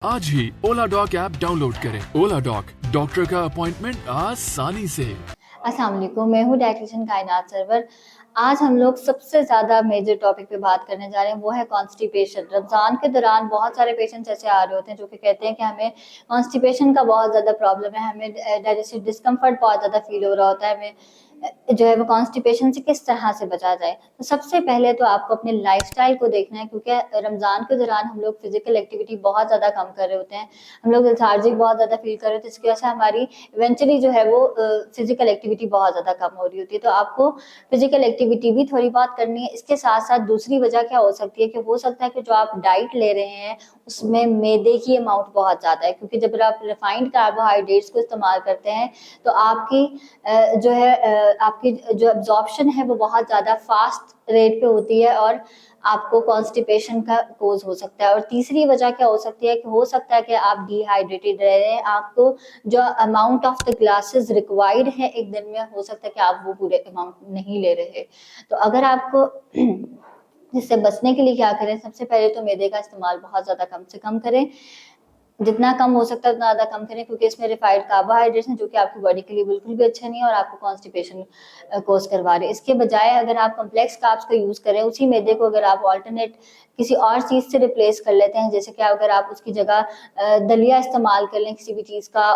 आज ही ओला dock app download करें। ओला dock, doctor का अपॉइंटमेंट आसानी से। अस्सलाम वालेकुम, मैं हूँ डायटीशियन कायनात सरवर। आज हम लोग सबसे ज़्यादा मेजर टॉपिक पे बात करने जा रहे हैं, वो है कॉन्स्टिपेशन। रमज़ान के दौरान बहुत सारे पेशेंट्स ऐसे आ रहे होते हैं जो कि कहते हैं कि हमें कॉन्स्टिपेशन का बहुत ज़्यादा प्रॉब्लम है, हमें डाइजेस्टिव डिस्कम्फर्ट बहुत ज़्यादा फील हो रहा होता है, हमें जो है वो कॉन्स्टिपेशन से किस तरह से बचा जाए। तो सबसे पहले तो आपको अपने लाइफस्टाइल को देखना है, क्योंकि रमज़ान के दौरान हम लोग फिजिकल एक्टिविटी बहुत ज़्यादा कम कर रहे होते हैं, हम लोग लेथार्जिक बहुत ज़्यादा फील कर रहे होते हैं, इसकी वजह से हमारी इवेंचुअली जो है वो फिजिकल एक्टिविटी बहुत ज़्यादा कम हो रही होती है। तो आपको फिजिकल एक्टिविटी भी थोड़ी बहुत करनी है। इसके साथ साथ दूसरी वजह क्या हो सकती है कि हो सकता है कि जो आप डाइट ले रहे हैं उसमें मैदे की अमाउंट बहुत ज़्यादा है, क्योंकि जब आप रिफाइंड कार्बोहाइड्रेट्स को इस्तेमाल करते हैं तो आपकी जो है आपकी जो एब्जॉर्प्शन है वो बहुत ज़्यादा फास्ट रेट पे होती है और आपको कॉन्स्टिपेशन का कोज हो सकता है। और तीसरी वजह क्या हो सकती है कि हो सकता है कि आप डिहाइड्रेटेड रह रहे हैं, आपको जो amount of the glasses required है एक दिन में, हो सकता है कि आप वो पूरे अमाउंट नहीं ले रहे। तो अगर आपको जिससे बचने के लिए क्या करें, सबसे पहले तो मैदे का इस्तेमाल बहुत ज़्यादा कम से कम करें, जितना कम हो सकता है उतना ज़्यादा कम करें, क्योंकि इसमें रिफाइंड कार्बोहाइड्रेट्स हैं जो कि आपकी बॉडी के लिए बिल्कुल भी अच्छा नहीं है और आपको कॉन्स्टिपेशन कोज करवा रहे हैं। इसके बजाय अगर आप कॉम्प्लेक्स कार्ब्स का यूज़ करें, उसी मैदे को अगर आप ऑल्टरनेट किसी और चीज़ से रिप्लेस कर लेते हैं, जैसे कि अगर आप उसकी जगह दलिया इस्तेमाल कर लें, किसी भी चीज़ का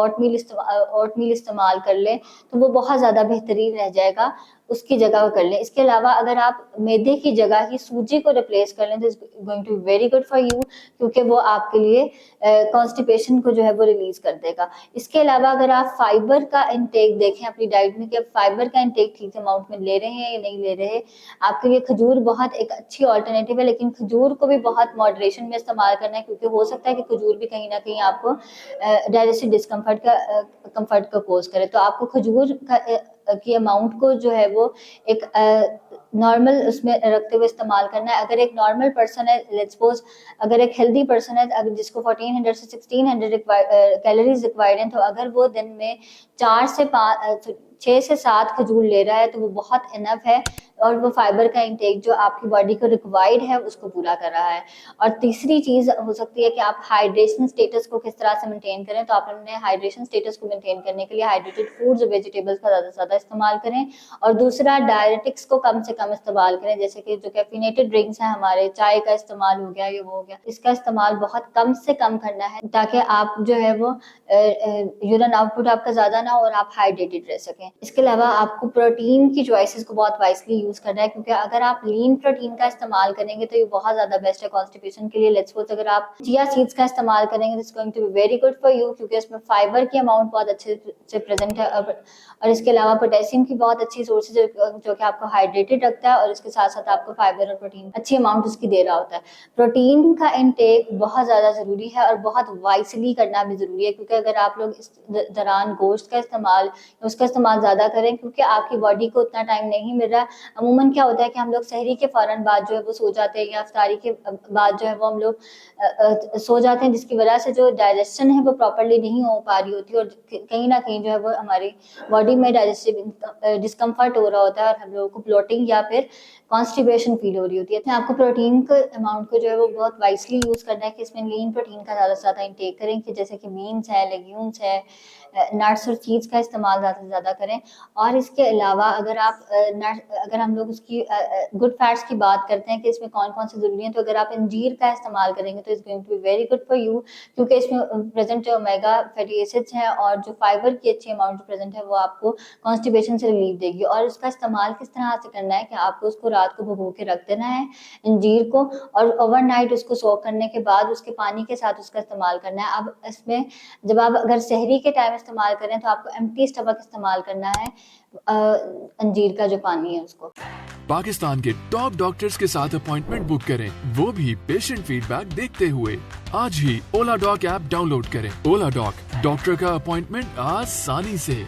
ओटमील इस्तेमाल कर लें, तो वो बहुत ज़्यादा बेहतरीन रह जाएगा, उसकी जगह कर लें। इसके अलावा अगर आप मैदे की जगह ही सूजी को रिप्लेस कर लें तो it's going to be very good for you, क्योंकि वो आपके लिए कॉन्स्टिपेशन को जो है वो रिलीज कर देगा। इसके अलावा अगर आप फाइबर का इंटेक देखें अपनी डाइट में कि आप फाइबर का इंटेक ठीक अमाउंट में ले रहे हैं या नहीं ले रहे, आपके लिए खजूर बहुत एक अच्छी ऑल्टरनेटिव है, लेकिन खजूर को भी बहुत मॉडरेशन में इस्तेमाल करना है, क्योंकि हो सकता है कि खजूर भी कहीं ना कहीं आपको डाइजेस्टिव डिस्कम्फर्ट का कोज करे। तो आपको खजूर की अमाउंट को जो है वो एक नॉर्मल उसमें रखते हुए इस्तेमाल करना है। अगर एक नॉर्मल पर्सन है, लेट्स सपोज अगर एक हेल्दी पर्सन है, अगर जिसको 1400 से 1600 कैलोरीज रिक्वायर्ड हैं, तो अगर वो दिन में 6 से 7 खजूर ले रहा है तो वो बहुत इनफ है, और वो फाइबर का इंटेक जो आपकी बॉडी को रिक्वायर्ड है उसको पूरा कर रहा है। और तीसरी चीज़ हो सकती है कि आप हाइड्रेशन स्टेटस को किस तरह से मेंटेन करें। तो आप अपने हाइड्रेशन स्टेटस को मेंटेन करने के लिए हाइड्रेटेड फूड्स और वेजिटेबल्स का ज़्यादा से ज़्यादा इस्तेमाल करें, और दूसरा डायरेटिक्स को कम से कम इस्तेमाल करें, जैसे कि जो कैफिनेटेड ड्रिंक्स हैं हमारे, चाय का इस्तेमाल हो गया, ये वो हो गया, इसका इस्तेमाल बहुत कम से कम करना है, ताकि आप जो है वो यूरिन आउटपुट आपका ज़्यादा ना हो और आप हाइड्रेटेड रह सकें। इसके अलावा आपको प्रोटीन की चॉइसेस को बहुत वाइसली यूज़ करना है, क्योंकि अगर आप लीन प्रोटीन का इस्तेमाल करेंगे तो ये बहुत ज़्यादा बेस्ट है कॉन्स्टिपेशन के लिए। लेट्स सपोज अगर आप चिया सीड्स का इस्तेमाल करेंगे तो it's going to be very good for you, क्योंकि इसमें फाइबर की अमाउंट बहुत अच्छे से प्रेजेंट है, और इसके अलावा पोटेशियम की बहुत अच्छी सोर्स है जो कि आपको हाइड्रेटेड रखता है, और इसके साथ साथ आपको फाइबर और प्रोटीन अच्छी अमाउंट उसकी दे रहा होता है। प्रोटीन का इंटेक बहुत ज़्यादा ज़रूरी है और बहुत वाइसली करना भी ज़रूरी है, क्योंकि अगर आप लोग इस दौरान गोश्त का इस्तेमाल उसका इस्तेमाल ज़्यादा करें, क्योंकि आपकी बॉडी को उतना टाइम नहीं मिल रहा। अमूमन क्या होता है कि हम लोग सहरी के फ़ौरन बाद जो है वो सो जाते हैं, या इफ्तारी के बाद जो है वो हम लोग सो जाते हैं, जिसकी वजह से जो डाइजेशन है वो प्रॉपरली नहीं हो पा रही होती, और कहीं ना कहीं जो है वो हमारी बॉडी में डाइजेस्टिव डिस्कम्फर्ट हो रहा होता है और हम लोगों को ब्लोटिंग या फिर कॉन्स्टिपेशन फील हो रही होती है। तो आपको प्रोटीन के अमाउंट को जो है वो बहुत वाइसली यूज़ करना है, कि इसमें लीन प्रोटीन का ज़्यादा से ज़्यादा इंटेक करें, कि जैसे कि बीन्स है, लेग्यूम्स है, नट्स और चीज़ का इस्तेमाल ज़्यादा से ज़्यादा करें। और इसके अलावा अगर हम लोग उसकी गुड फैट्स की बात करते हैं कि इसमें कौन कौन से ज़रूरी हैं, तो अगर आप अंजीर का इस्तेमाल करेंगे तो it's going to be very good for you, क्योंकि इसमें प्रेजेंट जो ओमेगा फैटी एसिड्स हैं और जो फाइबर की अच्छी अमाउंट प्रेजेंट है वो आपको कॉन्स्टिपेशन से रिलीफ देगी। और उसका इस्तेमाल किस तरह से करना है कि आपको उसको रात को भिगो के रख देना है अंजीर को, और ओवरनाइट उसको सोक करने के बाद उसके पानी के साथ उसका इस्तेमाल करना है। अब इसमें जब आप अगर सहरी के टाइम इस्तेमाल करें तो आपको एम्प्टी स्टमक इस्तेमाल करना है अंजीर का जो पानी है उसको। पाकिस्तान के टॉप डॉक्टर्स के साथ अपॉइंटमेंट बुक करें, वो भी पेशेंट फीडबैक देखते हुए। आज ही ओला डॉक ऐप डाउनलोड करें। ओला डॉक, डॉक्टर का अपॉइंटमेंट आसानी से।